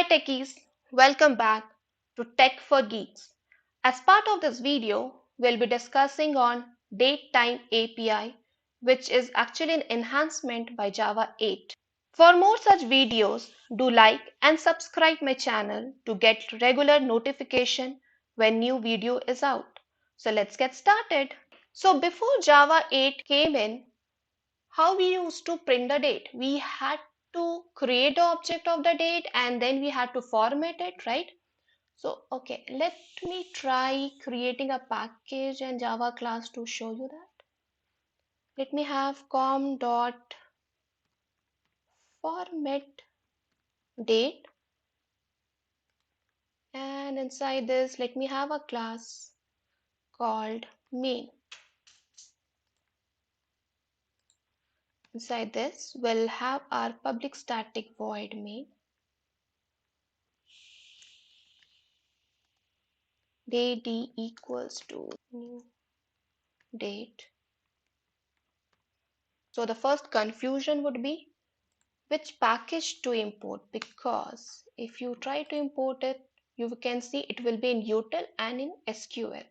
Hi techies, welcome back to Tech for Geeks. As part of this video, we'll be discussing on DateTime API, which is actually an enhancement by Java 8. For more such videos, do like and subscribe my channel to get regular notification when new video is out. So let's get started. So before Java 8 came in, how we used to print the date? We had to create the object of the date and then we had to format it, right? So, okay, let me try creating a package and Java class to show you that. Let me have com.format date, and inside this, let me have a class called main. Inside this, we'll have our public static void main. Date d equals to new date. So the first confusion would be which package to import, because if you try to import it, you can see it will be in util and in SQL.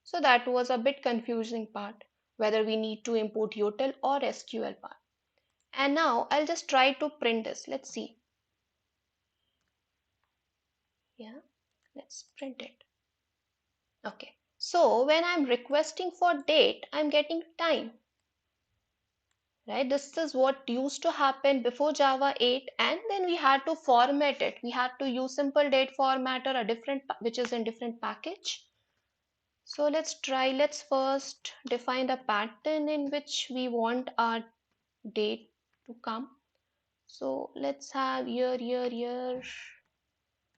So that was a bit confusing part, whether we need to import util or SQL part. And now I'll just try to print this. Let's see. Yeah, let's print it. Okay. So when I'm requesting for date, I'm getting time. Right, this is what used to happen before Java 8, and then we had to format it. We had to use simple date formatter, a different which is in different package. So let's try. Let's first define the pattern in which we want our date to come. So let's have year,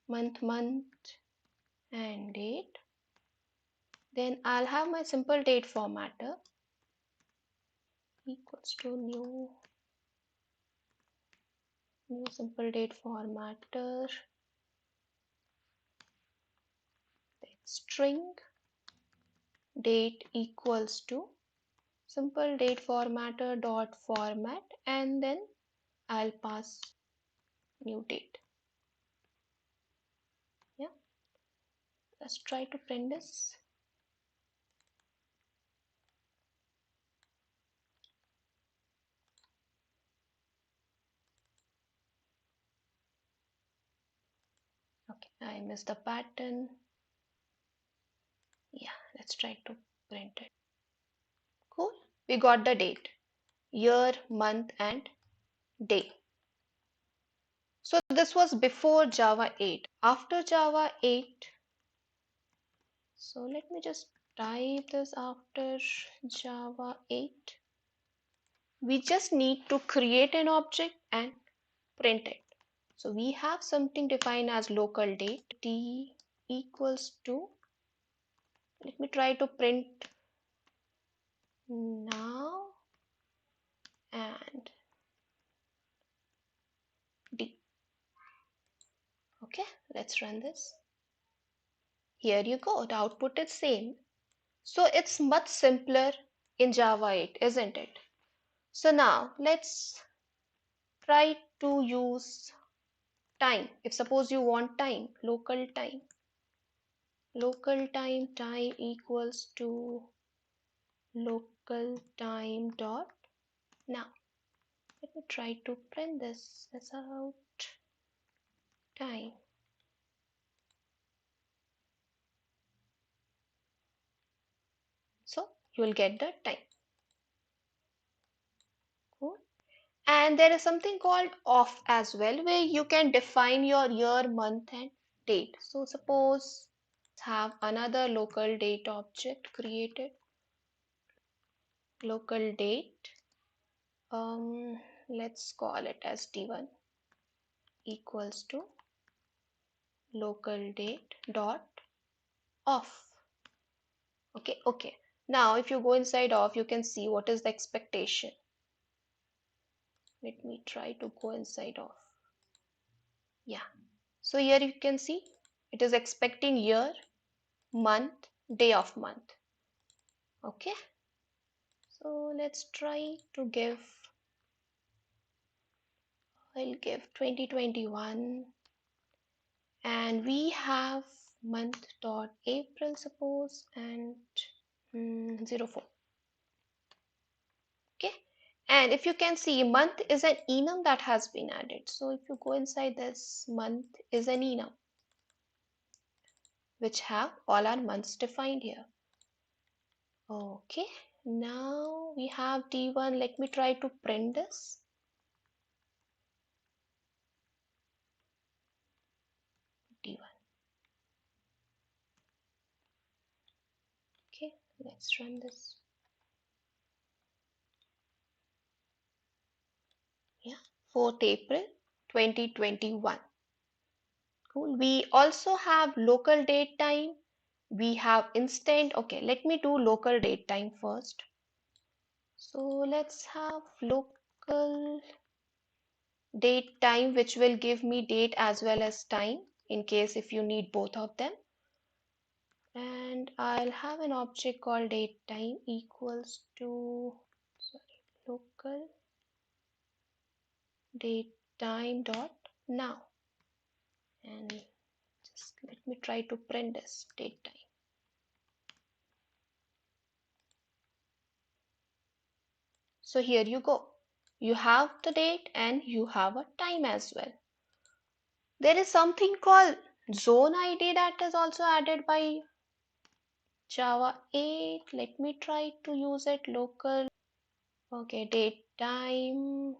month, and date. Then I'll have my simple date formatter equals to new simple date formatter string date equals to simple date formatter dot format, and then I'll pass new date. Yeah, let's try to print this. Okay, I missed the pattern. Yeah, let's try to print it. Cool, we got the date, year, month, and day. So this was before Java 8. After Java 8, so let me just type this after Java 8. We just need to create an object and print it. So we have something defined as local date t equals to, let me try to print now and d. Okay, let's run this. Here you go, the output is same. So it's much simpler in Java 8, isn't it? So now let's try to use time. If suppose you want time, local time equals to local time dot now. Let me try to print this as out time. So you will get the time. Cool. And there is something called off as well, where you can define your year, month, and date. So suppose have another local date object created. Local date. Let's call it as d1 equals to local date dot off. Okay. Now if you go inside off, you can see what is the expectation. Let me try to go inside off. Yeah, so here you can see it is expecting year, month, day of month. Okay, so let's try to give, I'll give 2021 and we have month dot April, suppose, and 04. Okay, and if you can see, month is an enum that has been added. So if you go inside this, month is an enum which have all our months defined here. Okay, now we have D1. Let me try to print this. D1. Okay, let's run this. Yeah, 4th April 2021. Cool. We also have local date time. We have instant. Okay, let me do local date time first. So let's have local date time, which will give me date as well as time in case if you need both of them. And I'll have an object called date time equals to local date time dot now. And just let me try to print this date time. So here you go. You have the date and you have a time as well. There is something called ZoneID that is also added by Java 8. Let me try to use it local. Okay, date time,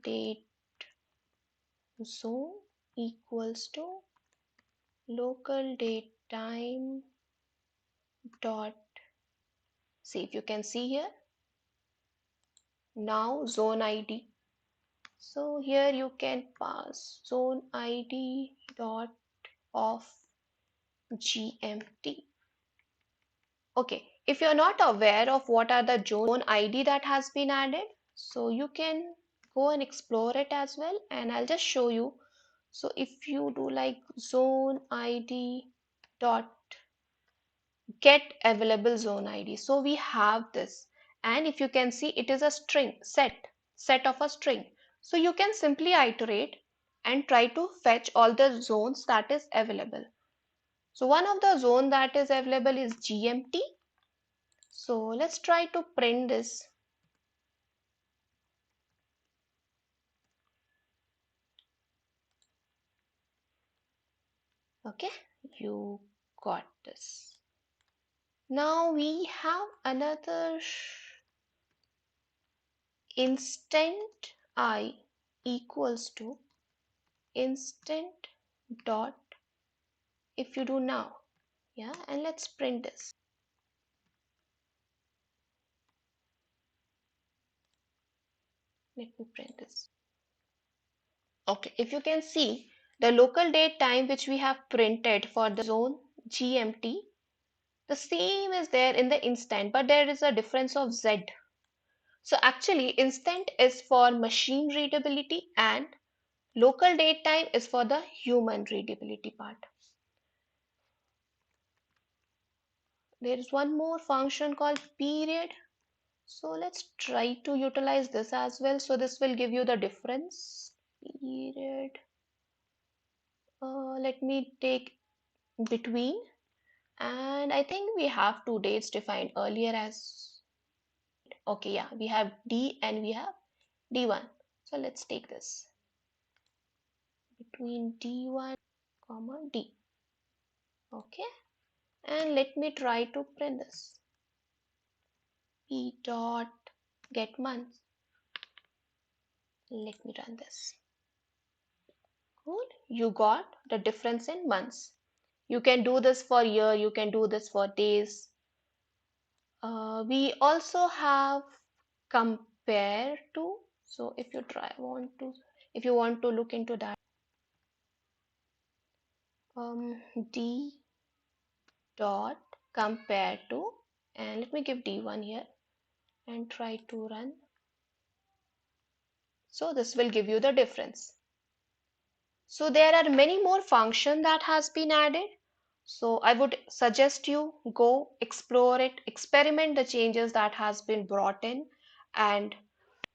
date zone equals to local date time dot. See if you can see here. Now zone ID. So here you can pass zone ID dot of GMT. Okay, if you're not aware of what are the zone ID that has been added, so you can go and explore it as well, and I'll just show you. So if you do like zone ID dot get available zone ID, so we have this, and if you can see, it is a string set of a string. So you can simply iterate and try to fetch all the zones that is available. So one of the zone that is available is GMT. So let's try to print this. Okay, you got this. Now we have another instant I equals to instant dot if you do now. Yeah, and let's print this. Let me print this. Okay, if you can see the local date time which we have printed for the zone GMT, the same is there in the instant, but there is a difference of Z. So actually instant is for machine readability and local date time is for the human readability part. There is one more function called period. So let's try to utilize this as well. So this will give you the difference. Period. Let me take between, and I think we have two dates defined earlier as, okay, yeah, we have D and we have D1. So let's take this between D1 comma D. Okay, and let me try to print this. P dot get month. Let me run this. Cool. You got the difference in months. You can do this for year, you can do this for days. We also have compare to. So if you if you want to look into that, D dot compare to, and let me give D1 here and try to run. So this will give you the difference. So there are many more functions that has been added. So I would suggest you go explore it, experiment the changes that has been brought in, and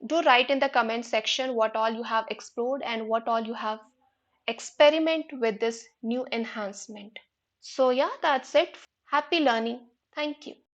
Do write in the comment section what all you have explored and what all you have experiment with this new enhancement. So yeah, that's it. Happy learning. Thank you.